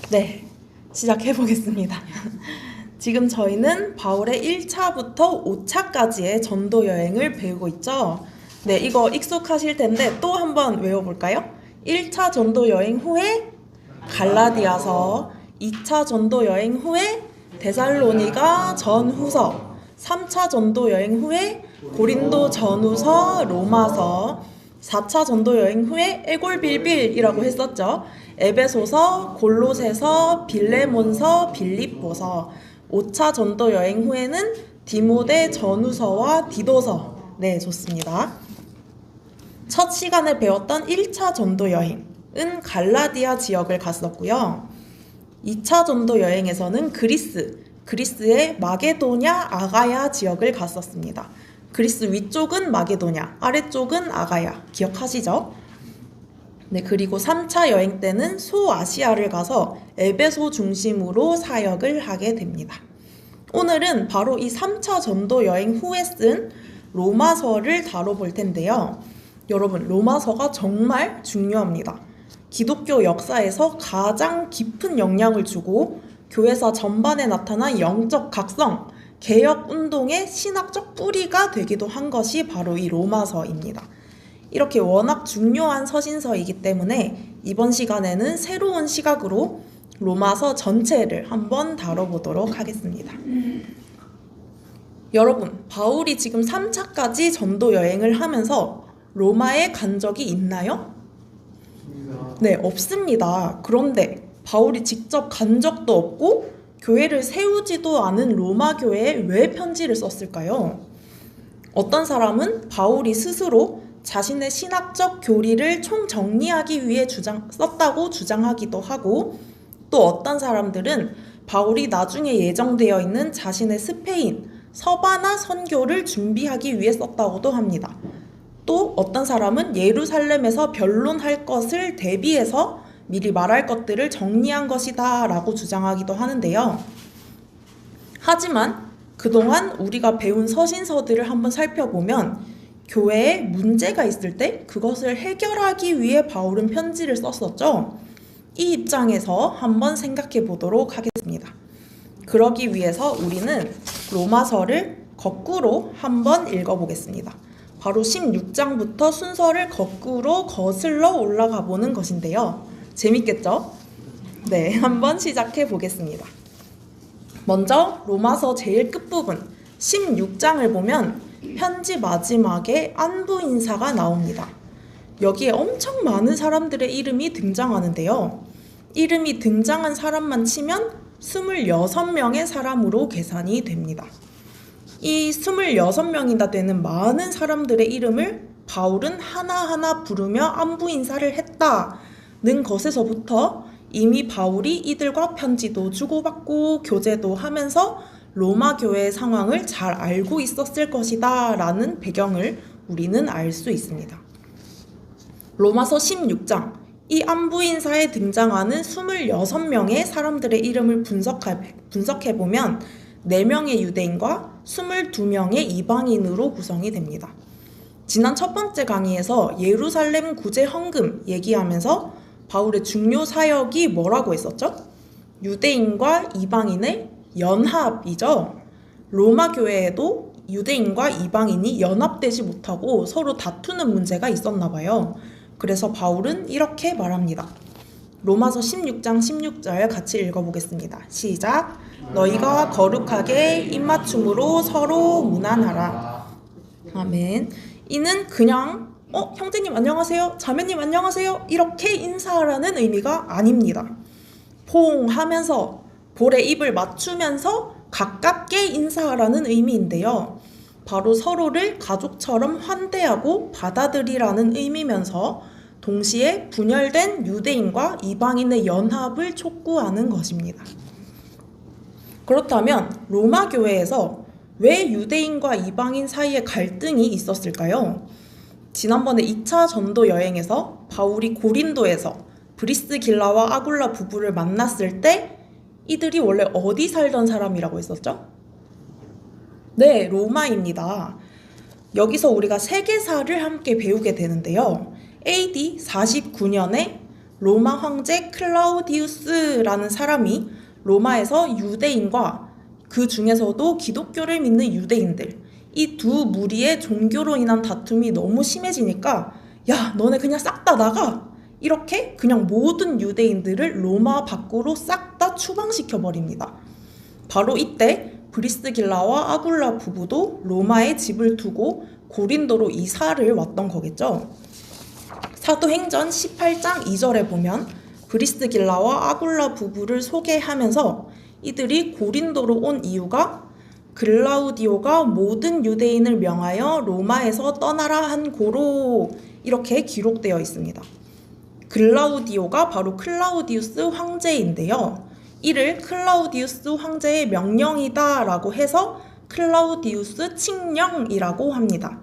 네, 시작해 보겠습니다. 지금 저희는 바울의 1차부터 5차까지의 전도 여행을 배우고 있죠. 네, 이거 익숙하실 텐데 또 한번 외워볼까요? 1차 전도 여행 후에 갈라디아서, 2차 전도 여행 후에 데살로니가 전후서, 3차 전도 여행 후에 고린도 전후서, 로마서, 4차 전도 여행 후에 에골빌빌이라고 했었죠. 에베소서, 골로새서, 빌레몬서, 빌립보서. 5차 전도 여행 후에는 디모데 전후서와 디도서. 네, 좋습니다. 첫 시간에 배웠던 1차 전도 여행은 갈라디아 지역을 갔었고요. 2차 전도 여행에서는 그리스의 마게도냐, 아가야 지역을 갔었습니다. 그리스 위쪽은 마게도냐, 아래쪽은 아가야. 기억하시죠? 네, 그리고 3차 여행 때는 소아시아를 가서 에베소 중심으로 사역을 하게 됩니다. 오늘은 바로 이 3차 전도 여행 후에 쓴 로마서를 다뤄볼 텐데요. 여러분, 로마서가 정말 중요합니다. 기독교 역사에서 가장 깊은 영향을 주고 교회사 전반에 나타난 영적 각성, 개혁 운동의 신학적 뿌리가 되기도 한 것이 바로 이 로마서입니다. 이렇게 워낙 중요한 서신서이기 때문에 이번 시간에는 새로운 시각으로 로마서 전체를 한번 다뤄보도록 하겠습니다. 여러분, 바울이 지금 3차까지 전도 여행을 하면서 로마에 간 적이 있나요? 네, 없습니다. 그런데 바울이 직접 간 적도 없고 교회를 세우지도 않은 로마 교회에 왜 편지를 썼을까요? 어떤 사람은 바울이 스스로 자신의 신학적 교리를 총정리하기 위해 썼다고 주장하기도 하고, 또 어떤 사람들은 바울이 나중에 예정되어 있는 자신의 스페인, 서바나 선교를 준비하기 위해 썼다고도 합니다. 또 어떤 사람은 예루살렘에서 변론할 것을 대비해서 미리 말할 것들을 정리한 것이다 라고 주장하기도 하는데요. 하지만 그동안 우리가 배운 서신서들을 한번 살펴보면 교회에 문제가 있을 때 그것을 해결하기 위해 바울은 편지를 썼었죠. 이 입장에서 한번 생각해 보도록 하겠습니다. 그러기 위해서 우리는 로마서를 거꾸로 한번 읽어보겠습니다. 바로 16장부터 순서를 거꾸로 거슬러 올라가 보는 것인데요. 재밌겠죠? 네, 한번 시작해 보겠습니다. 먼저 로마서 제일 끝부분 16장을 보면 편지 마지막에 안부 인사가 나옵니다. 여기에 엄청 많은 사람들의 이름이 등장하는데요. 이름이 등장한 사람만 치면 26명의 사람으로 계산이 됩니다. 이 26명이나 되는 많은 사람들의 이름을 바울은 하나하나 부르며 안부 인사를 했다는 것에서부터 이미 바울이 이들과 편지도 주고받고 교제도 하면서 로마 교회의 상황을 잘 알고 있었을 것이다 라는 배경을 우리는 알 수 있습니다. 로마서 16장, 이 안부 인사에 등장하는 26명의 사람들의 이름을 분석해보면 4명의 유대인과 22명의 이방인으로 구성이 됩니다. 지난 첫 번째 강의에서 예루살렘 구제 헌금 얘기하면서 바울의 중요 사역이 뭐라고 했었죠? 유대인과 이방인의 연합이죠. 로마 교회에도 유대인과 이방인이 연합되지 못하고 서로 다투는 문제가 있었나 봐요. 그래서 바울은 이렇게 말합니다. 로마서 16장 16절 같이 읽어보겠습니다. 시작! 너희가 거룩하게 입맞춤으로 서로 문안하라. 아멘. 이는 그냥 형제님 안녕하세요, 자매님 안녕하세요 이렇게 인사하라는 의미가 아닙니다. 포옹 하면서 볼에 입을 맞추면서 가깝게 인사하라는 의미인데요. 바로 서로를 가족처럼 환대하고 받아들이라는 의미면서 동시에 분열된 유대인과 이방인의 연합을 촉구하는 것입니다. 그렇다면 로마 교회에서 왜 유대인과 이방인 사이에 갈등이 있었을까요? 지난번에 2차 전도 여행에서 바울이 고린도에서 브리스길라와 아굴라 부부를 만났을 때 이들이 원래 어디 살던 사람이라고 했었죠? 네, 로마입니다. 여기서 우리가 세계사를 함께 배우게 되는데요. AD 49년에 로마 황제 클라우디우스라는 사람이 로마에서 유대인과 그 중에서도 기독교를 믿는 유대인들, 이 두 무리의 종교로 인한 다툼이 너무 심해지니까 야, 너네 그냥 싹 다 나가! 이렇게 그냥 모든 유대인들을 로마 밖으로 싹 다 추방시켜 버립니다. 바로 이때 브리스길라와 아굴라 부부도 로마에 집을 두고 고린도로 이사를 왔던 거겠죠. 사도행전 18장 2절에 보면 브리스길라와 아굴라 부부를 소개하면서 이들이 고린도로 온 이유가 글라우디오가 모든 유대인을 명하여 로마에서 떠나라 한 고로 이렇게 기록되어 있습니다. 글라우디오가 바로 클라우디우스 황제인데요. 이를 클라우디우스 황제의 명령이다 라고 해서 클라우디우스 칙령이라고 합니다.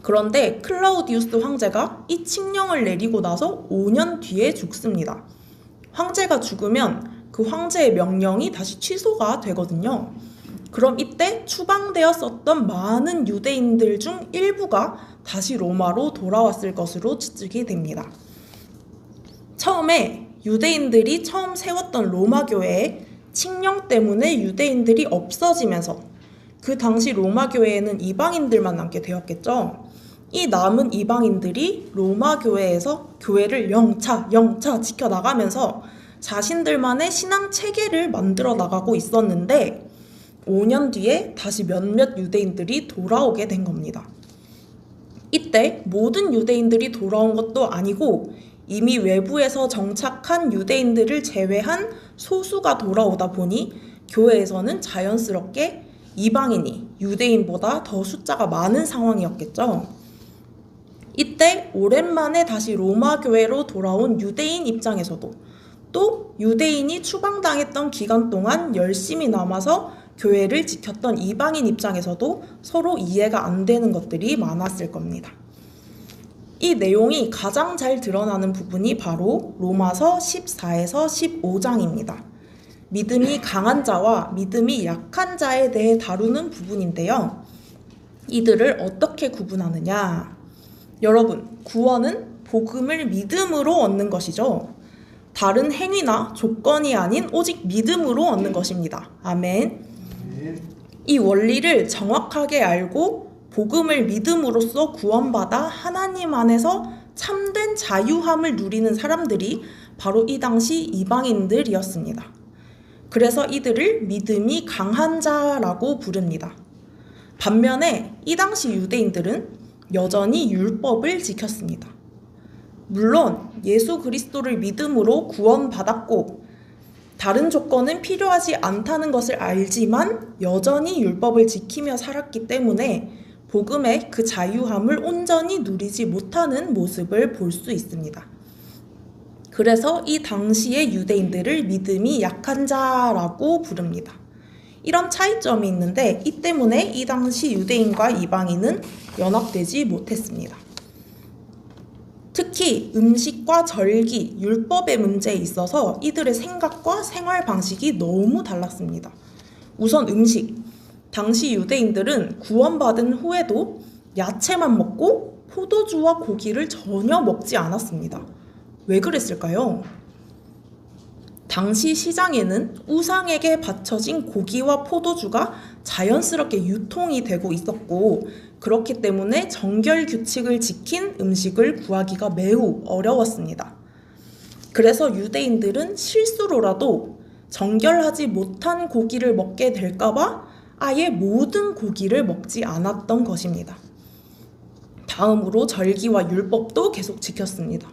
그런데 클라우디우스 황제가 이 칙령을 내리고 나서 5년 뒤에 죽습니다. 황제가 죽으면 그 황제의 명령이 다시 취소가 되거든요. 그럼 이때 추방되었었던 많은 유대인들 중 일부가 다시 로마로 돌아왔을 것으로 추측이 됩니다. 처음에 유대인들이 처음 세웠던 로마 교회에 칙령 때문에 유대인들이 없어지면서 그 당시 로마 교회에는 이방인들만 남게 되었겠죠. 이 남은 이방인들이 로마 교회에서 교회를 영차 지켜나가면서 자신들만의 신앙 체계를 만들어 나가고 있었는데 5년 뒤에 다시 몇몇 유대인들이 돌아오게 된 겁니다. 이때 모든 유대인들이 돌아온 것도 아니고 이미 외부에서 정착한 유대인들을 제외한 소수가 돌아오다 보니 교회에서는 자연스럽게 이방인이 유대인보다 더 숫자가 많은 상황이었겠죠. 이때 오랜만에 다시 로마 교회로 돌아온 유대인 입장에서도 또 유대인이 추방당했던 기간 동안 열심히 남아서 교회를 지켰던 이방인 입장에서도 서로 이해가 안 되는 것들이 많았을 겁니다. 이 내용이 가장 잘 드러나는 부분이 바로 로마서 14에서 15장입니다. 믿음이 강한 자와 믿음이 약한 자에 대해 다루는 부분인데요. 이들을 어떻게 구분하느냐? 여러분, 구원은 복음을 믿음으로 얻는 것이죠. 다른 행위나 조건이 아닌 오직 믿음으로 얻는 것입니다. 아멘. 이 원리를 정확하게 알고 복음을 믿음으로써 구원받아 하나님 안에서 참된 자유함을 누리는 사람들이 바로 이 당시 이방인들이었습니다. 그래서 이들을 믿음이 강한 자라고 부릅니다. 반면에 이 당시 유대인들은 여전히 율법을 지켰습니다. 물론 예수 그리스도를 믿음으로 구원받았고 다른 조건은 필요하지 않다는 것을 알지만 여전히 율법을 지키며 살았기 때문에 복음의 그 자유함을 온전히 누리지 못하는 모습을 볼 수 있습니다. 그래서 이 당시의 유대인들을 믿음이 약한 자라고 부릅니다. 이런 차이점이 있는데 이 때문에 이 당시 유대인과 이방인은 연합되지 못했습니다. 특히 음식과 절기, 율법의 문제에 있어서 이들의 생각과 생활 방식이 너무 달랐습니다. 우선 음식. 당시 유대인들은 구원받은 후에도 야채만 먹고 포도주와 고기를 전혀 먹지 않았습니다. 왜 그랬을까요? 당시 시장에는 우상에게 바쳐진 고기와 포도주가 자연스럽게 유통이 되고 있었고 그렇기 때문에 정결 규칙을 지킨 음식을 구하기가 매우 어려웠습니다. 그래서 유대인들은 실수로라도 정결하지 못한 고기를 먹게 될까봐 아예 모든 고기를 먹지 않았던 것입니다. 다음으로 절기와 율법도 계속 지켰습니다.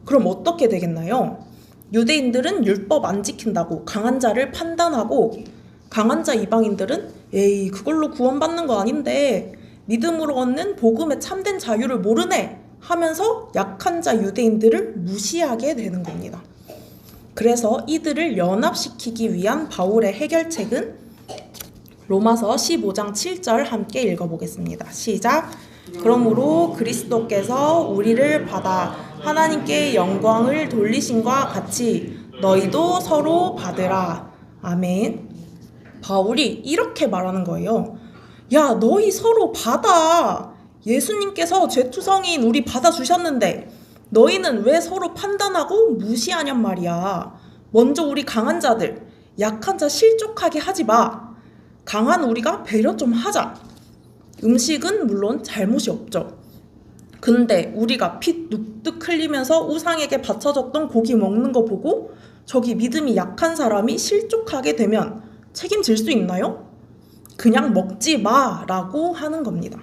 그럼 어떻게 되겠나요? 유대인들은 율법 안 지킨다고 강한 자를 판단하고 강한 자 이방인들은 에이 그걸로 구원받는 거 아닌데 믿음으로 얻는 복음의 참된 자유를 모르네 하면서 약한 자 유대인들을 무시하게 되는 겁니다. 그래서 이들을 연합시키기 위한 바울의 해결책은 로마서 15장 7절 함께 읽어보겠습니다. 시작! 그러므로 그리스도께서 우리를 받아 하나님께 영광을 돌리심과 같이 너희도 서로 받으라. 아멘. 바울이 이렇게 말하는 거예요. 야, 너희 서로 받아. 예수님께서 죄투성이인 우리 받아주셨는데 너희는 왜 서로 판단하고 무시하냔 말이야. 먼저 우리 강한 자들, 약한 자 실족하게 하지 마. 강한 우리가 배려 좀 하자. 음식은 물론 잘못이 없죠. 근데 우리가 피 눅눅 흘리면서 우상에게 바쳐졌던 고기 먹는 거 보고 저기 믿음이 약한 사람이 실족하게 되면 책임질 수 있나요? 그냥 먹지 마라고 하는 겁니다.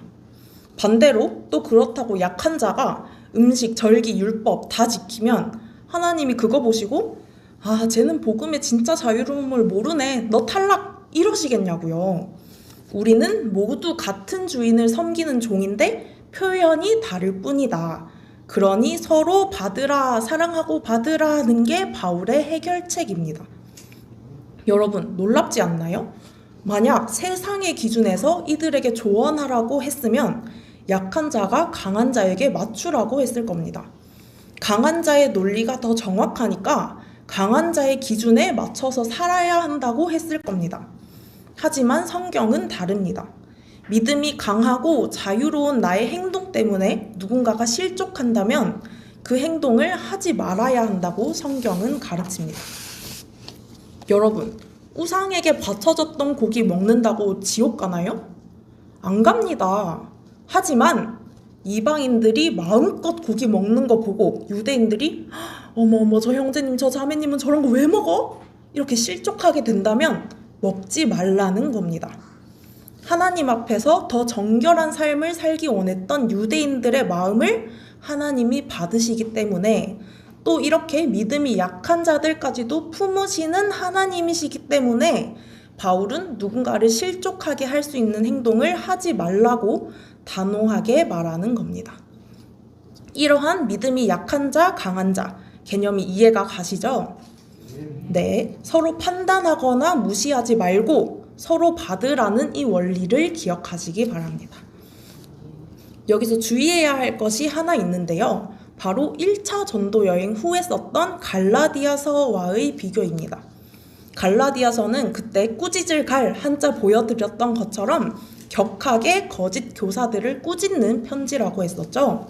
반대로 또 그렇다고 약한 자가 음식, 절기, 율법 다 지키면 하나님이 그거 보시고 아, 쟤는 복음의 진짜 자유로움을 모르네. 너 탈락! 이러시겠냐고요. 우리는 모두 같은 주인을 섬기는 종인데 표현이 다를 뿐이다. 그러니 서로 받으라, 사랑하고 받으라는 게 바울의 해결책입니다. 여러분, 놀랍지 않나요? 만약 세상의 기준에서 이들에게 조언하라고 했으면 약한 자가 강한 자에게 맞추라고 했을 겁니다. 강한 자의 논리가 더 정확하니까 강한 자의 기준에 맞춰서 살아야 한다고 했을 겁니다. 하지만 성경은 다릅니다. 믿음이 강하고 자유로운 나의 행동 때문에 누군가가 실족한다면 그 행동을 하지 말아야 한다고 성경은 가르칩니다. 여러분, 우상에게 바쳐졌던 고기 먹는다고 지옥 가나요? 안 갑니다. 하지만 이방인들이 마음껏 고기 먹는 거 보고 유대인들이 어머 저 형제님 저 자매님은 저런 거 왜 먹어? 이렇게 실족하게 된다면 먹지 말라는 겁니다. 하나님 앞에서 더 정결한 삶을 살기 원했던 유대인들의 마음을 하나님이 받으시기 때문에 또 이렇게 믿음이 약한 자들까지도 품으시는 하나님이시기 때문에 바울은 누군가를 실족하게 할 수 있는 행동을 하지 말라고 단호하게 말하는 겁니다. 이러한 믿음이 약한 자, 강한 자 개념이 이해가 가시죠? 네, 서로 판단하거나 무시하지 말고 서로 받으라는 이 원리를 기억하시기 바랍니다. 여기서 주의해야 할 것이 하나 있는데요. 바로 1차 전도 여행 후에 썼던 갈라디아서와의 비교입니다. 갈라디아서는 그때 꾸짖을 갈 한자 보여드렸던 것처럼 격하게 거짓 교사들을 꾸짖는 편지라고 했었죠.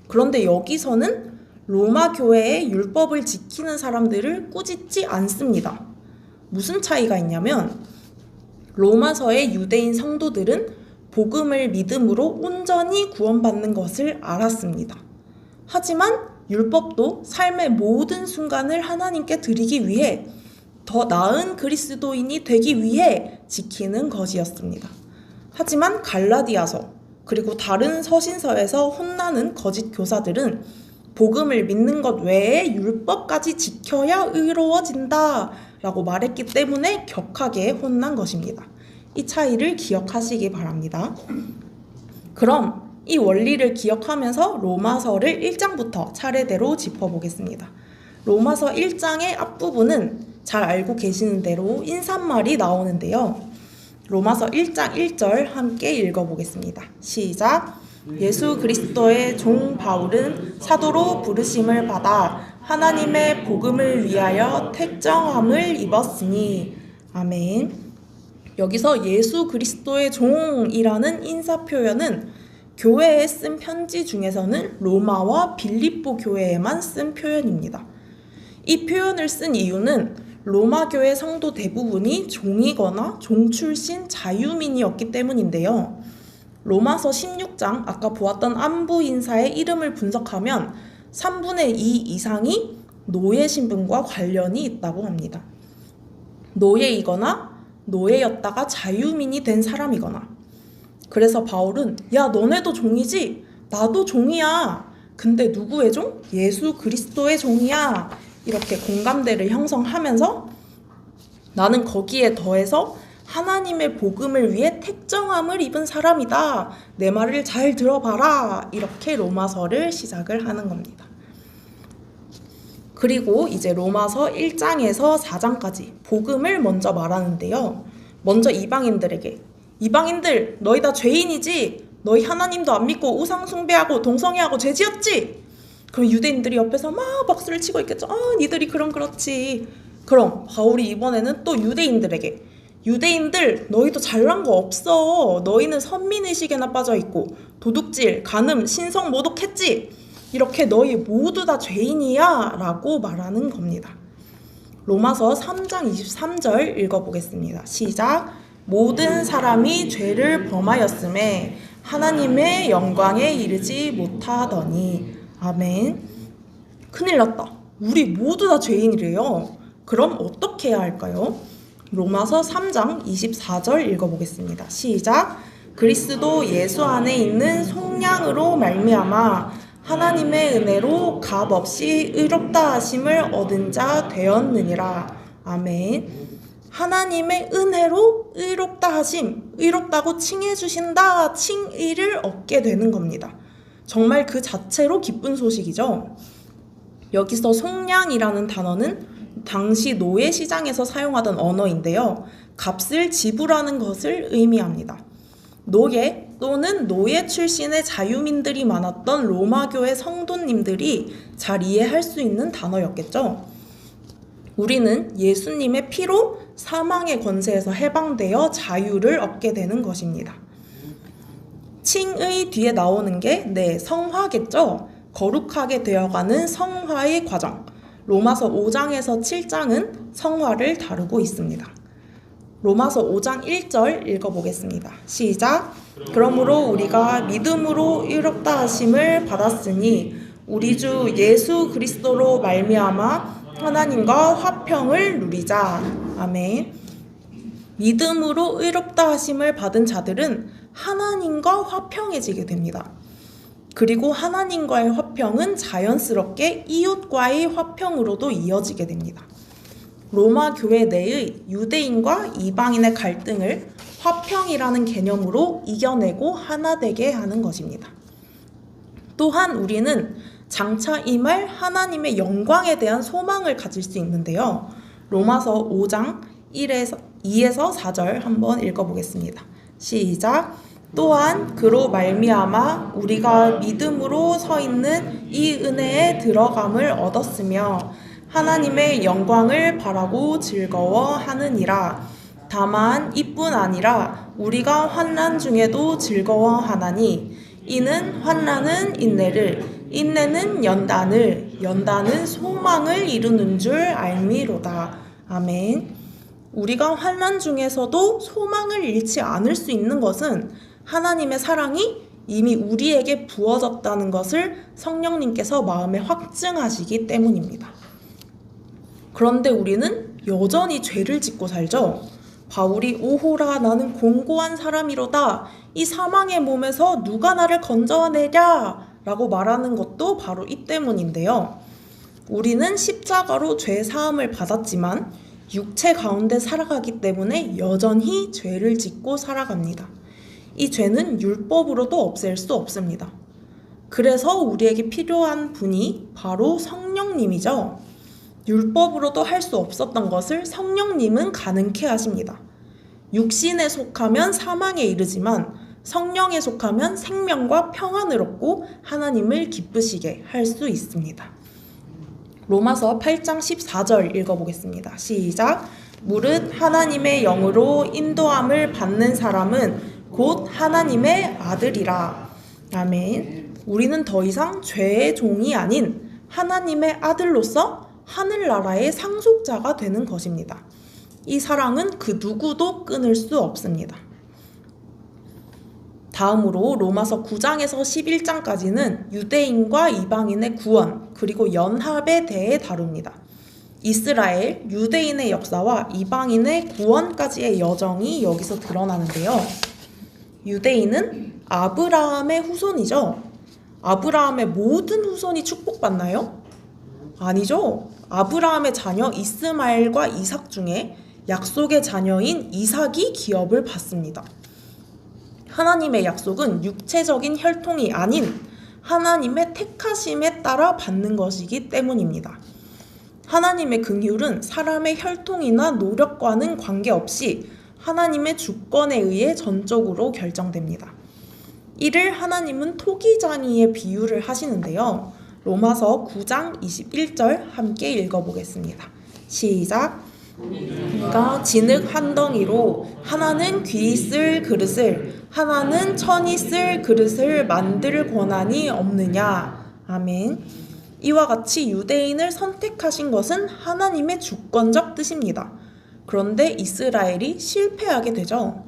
그런데 여기서는 로마 교회의 율법을 지키는 사람들을 꾸짖지 않습니다. 무슨 차이가 있냐면 로마서의 유대인 성도들은 복음을 믿음으로 온전히 구원받는 것을 알았습니다. 하지만 율법도 삶의 모든 순간을 하나님께 드리기 위해 더 나은 그리스도인이 되기 위해 지키는 것이었습니다. 하지만 갈라디아서 그리고 다른 서신서에서 혼나는 거짓 교사들은 복음을 믿는 것 외에 율법까지 지켜야 의로워진다 라고 말했기 때문에 격하게 혼난 것입니다. 이 차이를 기억하시기 바랍니다. 그럼 이 원리를 기억하면서 로마서를 1장부터 차례대로 짚어보겠습니다. 로마서 1장의 앞부분은 잘 알고 계시는 대로 인사말이 나오는데요. 로마서 1장 1절 함께 읽어보겠습니다. 시작! 예수 그리스도의 종 바울은 사도로 부르심을 받아 하나님의 복음을 위하여 택정함을 입었으니 아멘. 여기서 예수 그리스도의 종이라는 인사 표현은 교회에 쓴 편지 중에서는 로마와 빌립보 교회에만 쓴 표현입니다. 이 표현을 쓴 이유는 로마 교회 성도 대부분이 종이거나 종 출신 자유민이었기 때문인데요. 로마서 16장 아까 보았던 안부 인사의 이름을 분석하면 3분의 2 이상이 노예 신분과 관련이 있다고 합니다. 노예이거나 노예였다가 자유민이 된 사람이거나. 그래서 바울은 야 너네도 종이지? 나도 종이야. 근데 누구의 종? 예수 그리스도의 종이야. 이렇게 공감대를 형성하면서 나는 거기에 더해서 하나님의 복음을 위해 택정함을 입은 사람이다. 내 말을 잘 들어봐라. 이렇게 로마서를 시작을 하는 겁니다. 그리고 이제 로마서 1장에서 4장까지 복음을 먼저 말하는데요. 먼저 이방인들에게 이방인들 너희 다 죄인이지? 너희 하나님도 안 믿고 우상 숭배하고 동성애하고 죄 지었지? 그럼 유대인들이 옆에서 막 박수를 치고 있겠죠. 니들이 그럼 그렇지. 그럼 바울이 이번에는 또 유대인들에게 유대인들 너희도 잘난 거 없어. 너희는 선민의식에나 빠져있고 도둑질, 간음, 신성 모독했지? 이렇게 너희 모두 다 죄인이야 라고 말하는 겁니다. 로마서 3장 23절 읽어보겠습니다. 시작. 모든 사람이 죄를 범하였음에 하나님의 영광에 이르지 못하더니. 아멘. 큰일 났다. 우리 모두 다 죄인이래요. 그럼 어떻게 해야 할까요? 로마서 3장 24절 읽어보겠습니다. 시작. 그리스도 예수 안에 있는 속량으로 말미암아 하나님의 은혜로 값없이 의롭다 하심을 얻은 자 되었느니라. 아멘. 하나님의 은혜로 의롭다 하심, 의롭다고 칭해 주신다, 칭의를 얻게 되는 겁니다. 정말 그 자체로 기쁜 소식이죠. 여기서 속량이라는 단어는 당시 노예 시장에서 사용하던 언어인데요. 값을 지불하는 것을 의미합니다. 노예 또는 노예 출신의 자유민들이 많았던 로마교회 성도님들이 잘 이해할 수 있는 단어였겠죠. 우리는 예수님의 피로 사망의 권세에서 해방되어 자유를 얻게 되는 것입니다. 칭의 뒤에 나오는 게 성화겠죠. 거룩하게 되어가는 성화의 과정. 로마서 5장에서 7장은 성화를 다루고 있습니다. 로마서 5장 1절 읽어보겠습니다. 시작. 그러므로 우리가 믿음으로 의롭다 하심을 받았으니 우리 주 예수 그리스도로 말미암아 하나님과 화평을 누리자. 아멘. 믿음으로 의롭다 하심을 받은 자들은 하나님과 화평해지게 됩니다. 그리고 하나님과의 화평은 자연스럽게 이웃과의 화평으로도 이어지게 됩니다. 로마 교회 내의 유대인과 이방인의 갈등을 화평이라는 개념으로 이겨내고 하나 되게 하는 것입니다. 또한 우리는 장차 임할 하나님의 영광에 대한 소망을 가질 수 있는데요. 로마서 5장 2에서 4절 한번 읽어보겠습니다. 시작. 또한 그로 말미암아 우리가 믿음으로 서 있는 이 은혜에 들어감을 얻었으며 하나님의 영광을 바라고 즐거워하느니라. 다만 이뿐 아니라 우리가 환난 중에도 즐거워하나니 이는 환난은 인내를, 인내는 연단을, 연단은 소망을 이루는 줄 알미로다. 아멘. 우리가 환난 중에서도 소망을 잃지 않을 수 있는 것은 하나님의 사랑이 이미 우리에게 부어졌다는 것을 성령님께서 마음에 확증하시기 때문입니다. 그런데 우리는 여전히 죄를 짓고 살죠. 바울이 오호라 나는 공고한 사람이로다. 이 사망의 몸에서 누가 나를 건져내랴 라고 말하는 것도 바로 이 때문인데요. 우리는 십자가로 죄 사함을 받았지만 육체 가운데 살아가기 때문에 여전히 죄를 짓고 살아갑니다. 이 죄는 율법으로도 없앨 수 없습니다. 그래서 우리에게 필요한 분이 바로 성령님이죠. 율법으로도 할 수 없었던 것을 성령님은 가능케 하십니다. 육신에 속하면 사망에 이르지만 성령에 속하면 생명과 평안을 얻고 하나님을 기쁘시게 할 수 있습니다. 로마서 8장 14절 읽어보겠습니다. 시작. 무릇 하나님의 영으로 인도함을 받는 사람은 곧 하나님의 아들이라. 아멘. 우리는 더 이상 죄의 종이 아닌 하나님의 아들로서 하늘나라의 상속자가 되는 것입니다. 이 사랑은 그 누구도 끊을 수 없습니다. 다음으로 로마서 9장에서 11장까지는 유대인과 이방인의 구원 그리고 연합에 대해 다룹니다. 이스라엘, 유대인의 역사와 이방인의 구원까지의 여정이 여기서 드러나는데요. 유대인은 아브라함의 후손이죠. 아브라함의 모든 후손이 축복받나요? 아니죠. 아브라함의 자녀 이스마엘과 이삭 중에 약속의 자녀인 이삭이 기업을 받습니다. 하나님의 약속은 육체적인 혈통이 아닌 하나님의 택하심에 따라 받는 것이기 때문입니다. 하나님의 긍휼은 사람의 혈통이나 노력과는 관계없이 하나님의 주권에 의해 전적으로 결정됩니다. 이를 하나님은 토기장이의 비유를 하시는데요. 로마서 9장 21절 함께 읽어보겠습니다. 시작. 그가 진흙 한 덩이로 하나는 귀 쓸 그릇을 하나는 천이 쓸 그릇을 만들 권한이 없느냐. 아멘. 이와 같이 유대인을 선택하신 것은 하나님의 주권적 뜻입니다. 그런데 이스라엘이 실패하게 되죠.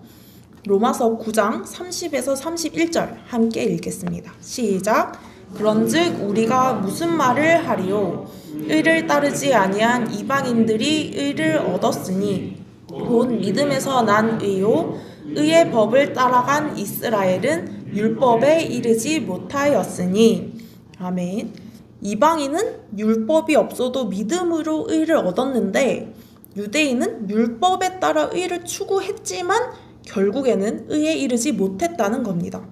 로마서 9장 30에서 31절 함께 읽겠습니다. 시작. 그런즉 우리가 무슨 말을 하리요? 의를 따르지 아니한 이방인들이 의를 얻었으니 곧 믿음에서 난 의요 의의 법을 따라간 이스라엘은 율법에 이르지 못하였으니. 아멘. 이방인은 율법이 없어도 믿음으로 의를 얻었는데 유대인은 율법에 따라 의를 추구했지만 결국에는 의에 이르지 못했다는 겁니다.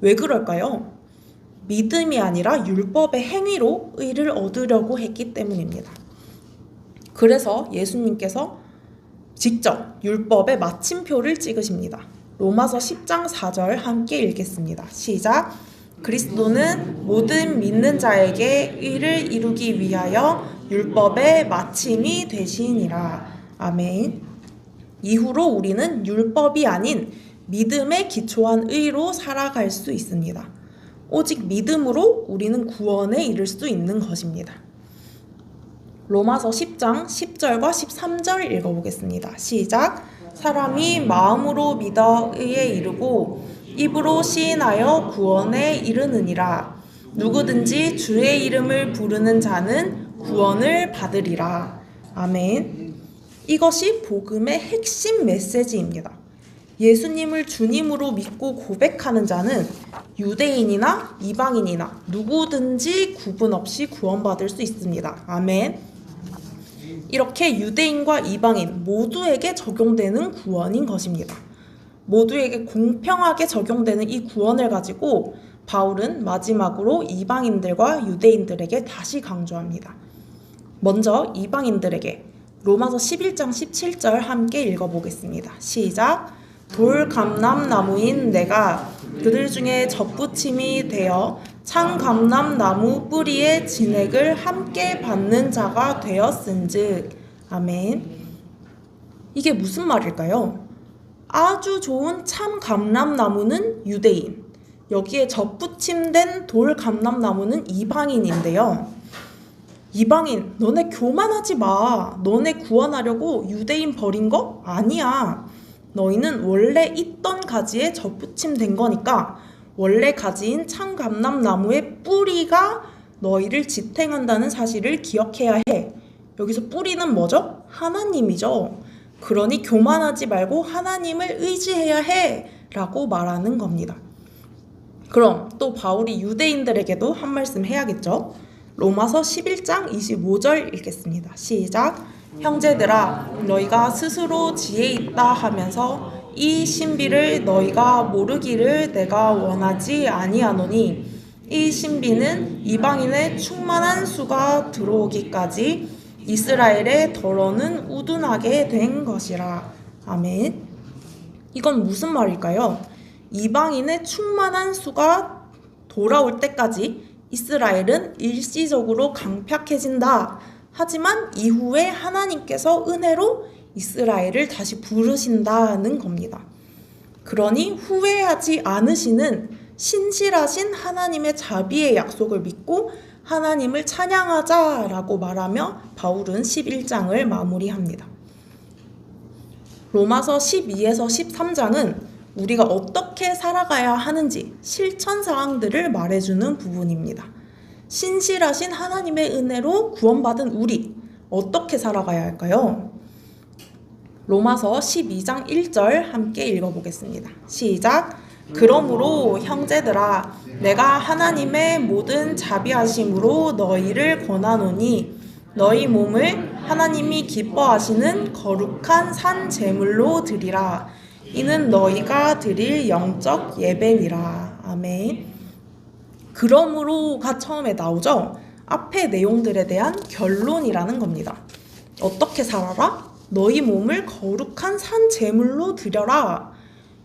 왜 그럴까요? 믿음이 아니라 율법의 행위로 의를 얻으려고 했기 때문입니다. 그래서 예수님께서 직접 율법의 마침표를 찍으십니다. 로마서 10장 4절 함께 읽겠습니다. 시작. 그리스도는 모든 믿는 자에게 의를 이루기 위하여 율법의 마침이 되시니라. 아멘. 이후로 우리는 율법이 아닌 믿음에 기초한 의로 살아갈 수 있습니다. 오직 믿음으로 우리는 구원에 이를 수 있는 것입니다. 로마서 10장 10절과 13절 읽어보겠습니다. 시작. 사람이 마음으로 믿어 의에 이르고 입으로 시인하여 구원에 이르느니라. 누구든지 주의 이름을 부르는 자는 구원을 받으리라. 아멘. 이것이 복음의 핵심 메시지입니다. 예수님을 주님으로 믿고 고백하는 자는 유대인이나 이방인이나 누구든지 구분 없이 구원받을 수 있습니다. 아멘. 이렇게 유대인과 이방인 모두에게 적용되는 구원인 것입니다. 모두에게 공평하게 적용되는 이 구원을 가지고 바울은 마지막으로 이방인들과 유대인들에게 다시 강조합니다. 먼저 이방인들에게 로마서 11장 17절 함께 읽어보겠습니다. 시작. 돌감람나무인 내가 그들 중에 접붙임이 되어 참감람나무 뿌리의 진액을 함께 받는 자가 되었은즉. 아멘. 이게 무슨 말일까요? 아주 좋은 참감람나무는 유대인, 여기에 접붙임된 돌감람나무는 이방인인데요. 이방인, 너네 교만하지 마. 너네 구원하려고 유대인 버린 거 아니야. 너희는 원래 있던 가지에 접붙임된 거니까 원래 가지인 참감람나무의 뿌리가 너희를 지탱한다는 사실을 기억해야 해. 여기서 뿌리는 뭐죠? 하나님이죠. 그러니 교만하지 말고 하나님을 의지해야 해 라고 말하는 겁니다. 그럼 또 바울이 유대인들에게도 한 말씀 해야겠죠? 로마서 11장 25절 읽겠습니다. 시작. 형제들아 너희가 스스로 지혜 있다 하면서 이 신비를 너희가 모르기를 내가 원하지 아니하노니 이 신비는 이방인의 충만한 수가 들어오기까지 이스라엘의 덜어는 우둔하게 된 것이라. 아멘. 이건 무슨 말일까요? 이방인의 충만한 수가 돌아올 때까지 이스라엘은 일시적으로 강팍해진다. 하지만 이후에 하나님께서 은혜로 이스라엘을 다시 부르신다는 겁니다. 그러니 후회하지 않으시는 신실하신 하나님의 자비의 약속을 믿고 하나님을 찬양하자라고 말하며 바울은 11장을 마무리합니다. 로마서 12에서 13장은 우리가 어떻게 살아가야 하는지 실천 사항들을 말해주는 부분입니다. 신실하신 하나님의 은혜로 구원받은 우리 어떻게 살아가야 할까요? 로마서 12장 1절 함께 읽어보겠습니다. 시작. 그러므로 형제들아 내가 하나님의 모든 자비하심으로 너희를 권하노니 너희 몸을 하나님이 기뻐하시는 거룩한 산 제물로 드리라. 이는 너희가 드릴 영적 예배니라. 아멘. 그러므로가 처음에 나오죠. 앞의 내용들에 대한 결론이라는 겁니다. 어떻게 살아라? 너희 몸을 거룩한 산 제물로 드려라.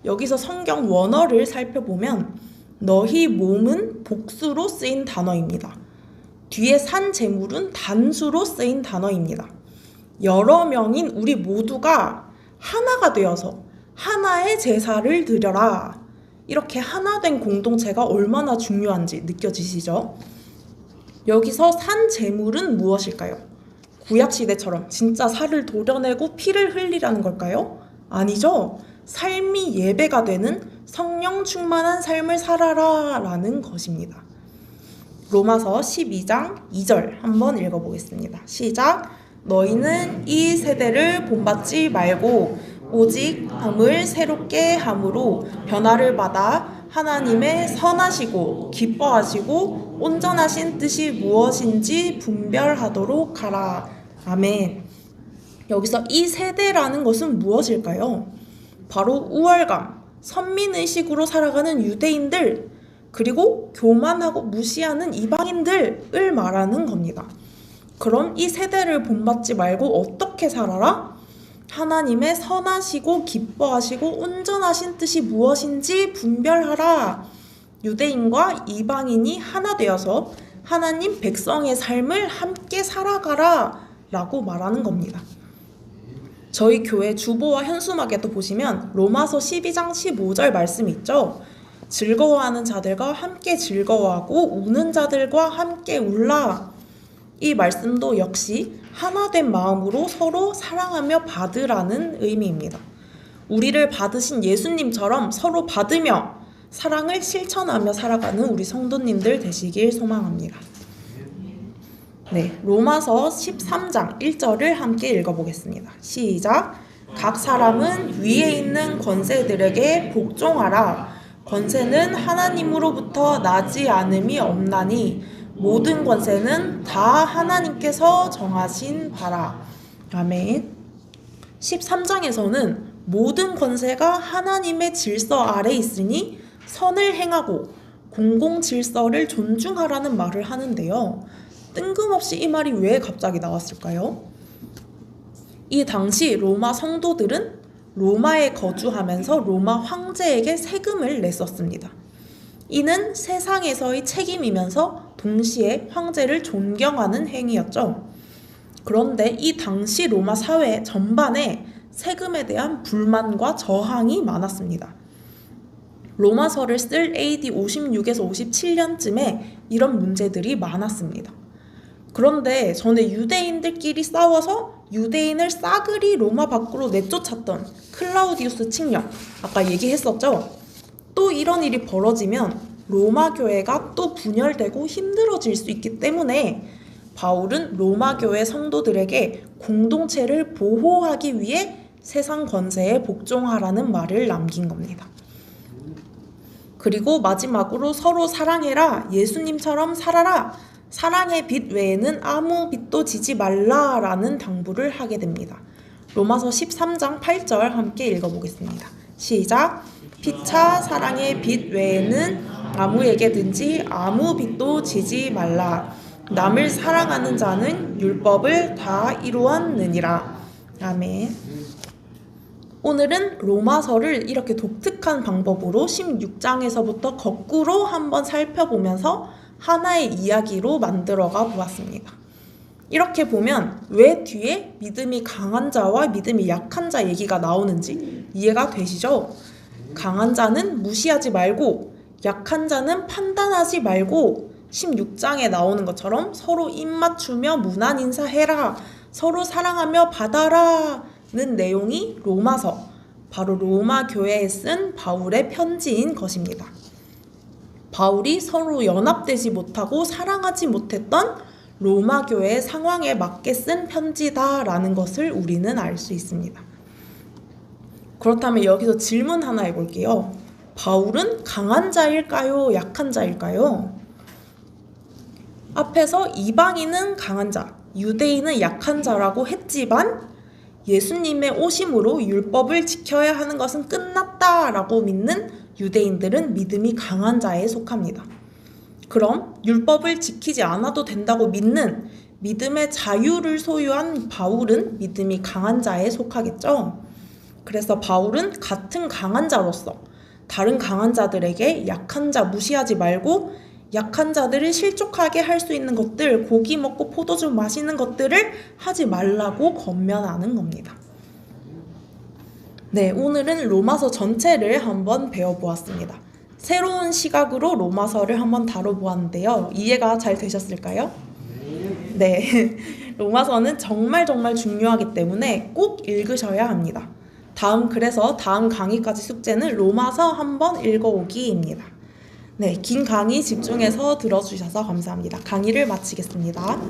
여기서 성경 원어를 살펴보면 너희 몸은 복수로 쓰인 단어입니다. 뒤에 산 제물은 단수로 쓰인 단어입니다. 여러 명인 우리 모두가 하나가 되어서 하나의 제사를 드려라. 이렇게 하나 된 공동체가 얼마나 중요한지 느껴지시죠? 여기서 산 제물은 무엇일까요? 구약시대처럼 진짜 살을 도려내고 피를 흘리라는 걸까요? 아니죠. 삶이 예배가 되는 성령 충만한 삶을 살아라 라는 것입니다. 로마서 12장 2절 한번 읽어보겠습니다. 시작! 너희는 이 세대를 본받지 말고 오직 마음을 새롭게 함으로 변화를 받아 하나님의 선하시고 기뻐하시고 온전하신 뜻이 무엇인지 분별하도록 하라. 아멘. 여기서 이 세대라는 것은 무엇일까요? 바로 우월감, 선민의식으로 살아가는 유대인들, 그리고 교만하고 무시하는 이방인들을 말하는 겁니다. 그럼 이 세대를 본받지 말고 어떻게 살아라? 하나님의 선하시고 기뻐하시고 온전하신 뜻이 무엇인지 분별하라. 유대인과 이방인이 하나 되어서 하나님 백성의 삶을 함께 살아가라 라고 말하는 겁니다. 저희 교회 주보와 현수막에도 보시면 로마서 12장 15절 말씀이 있죠. 즐거워하는 자들과 함께 즐거워하고 우는 자들과 함께 울라. 이 말씀도 역시 하나된 마음으로 서로 사랑하며 받으라는 의미입니다. 우리를 받으신 예수님처럼 서로 받으며 사랑을 실천하며 살아가는 우리 성도님들 되시길 소망합니다. 네, 로마서 13장 1절을 함께 읽어보겠습니다. 시작! 각 사람은 위에 있는 권세들에게 복종하라. 권세는 하나님으로부터 나지 않음이 없나니 모든 권세는 다 하나님께서 정하신 바라. 아멘. 13장에서는 모든 권세가 하나님의 질서 아래 있으니 선을 행하고 공공 질서를 존중하라는 말을 하는데요. 뜬금없이 이 말이 왜 갑자기 나왔을까요? 이 당시 로마 성도들은 로마에 거주하면서 로마 황제에게 세금을 냈었습니다. 이는 세상에서의 책임이면서 동시에 황제를 존경하는 행위였죠. 그런데 이 당시 로마 사회 전반에 세금에 대한 불만과 저항이 많았습니다. 로마서를 쓸 AD 56에서 57년쯤에 이런 문제들이 많았습니다. 그런데 전에 유대인들끼리 싸워서 유대인을 싸그리 로마 밖으로 내쫓았던 클라우디우스 칙령, 아까 얘기했었죠? 또 이런 일이 벌어지면 로마 교회가 또 분열되고 힘들어질 수 있기 때문에 바울은 로마 교회 성도들에게 공동체를 보호하기 위해 세상 권세에 복종하라는 말을 남긴 겁니다. 그리고 마지막으로 서로 사랑해라, 예수님처럼 살아라, 사랑의 빛 외에는 아무 빛도 지지 말라라는 당부를 하게 됩니다. 로마서 13장 8절 함께 읽어보겠습니다. 시작! 피차 사랑의 빛 외에는 아무에게든지 아무 빛도 지지 말라. 남을 사랑하는 자는 율법을 다 이루었느니라. 아멘. 오늘은 로마서를 이렇게 독특한 방법으로 16장에서부터 거꾸로 한번 살펴보면서 하나의 이야기로 만들어가 보았습니다. 이렇게 보면 왜 뒤에 믿음이 강한 자와 믿음이 약한 자 얘기가 나오는지 이해가 되시죠? 강한 자는 무시하지 말고 약한 자는 판단하지 말고 16장에 나오는 것처럼 서로 입맞추며 무난 인사해라, 서로 사랑하며 받아라는 내용이 로마서, 바로 로마 교회에 쓴 바울의 편지인 것입니다. 바울이 서로 연합되지 못하고 사랑하지 못했던 로마 교회의 상황에 맞게 쓴 편지다라는 것을 우리는 알 수 있습니다. 그렇다면 여기서 질문 하나 해볼게요. 바울은 강한 자일까요? 약한 자일까요? 앞에서 이방인은 강한 자, 유대인은 약한 자라고 했지만 예수님의 오심으로 율법을 지켜야 하는 것은 끝났다라고 믿는 유대인들은 믿음이 강한 자에 속합니다. 그럼 율법을 지키지 않아도 된다고 믿는 믿음의 자유를 소유한 바울은 믿음이 강한 자에 속하겠죠? 그래서 바울은 같은 강한 자로서 다른 강한 자들에게 약한 자 무시하지 말고 약한 자들을 실족하게 할 수 있는 것들, 고기 먹고 포도주 마시는 것들을 하지 말라고 권면하는 겁니다. 네, 오늘은 로마서 전체를 한번 배워보았습니다. 새로운 시각으로 로마서를 한번 다뤄보았는데요. 이해가 잘 되셨을까요? 네. 로마서는 정말 중요하기 때문에 꼭 읽으셔야 합니다. 그래서 다음 강의까지 숙제는 로마서 한번 읽어오기입니다. 네, 긴 강의 집중해서 들어주셔서 감사합니다. 강의를 마치겠습니다.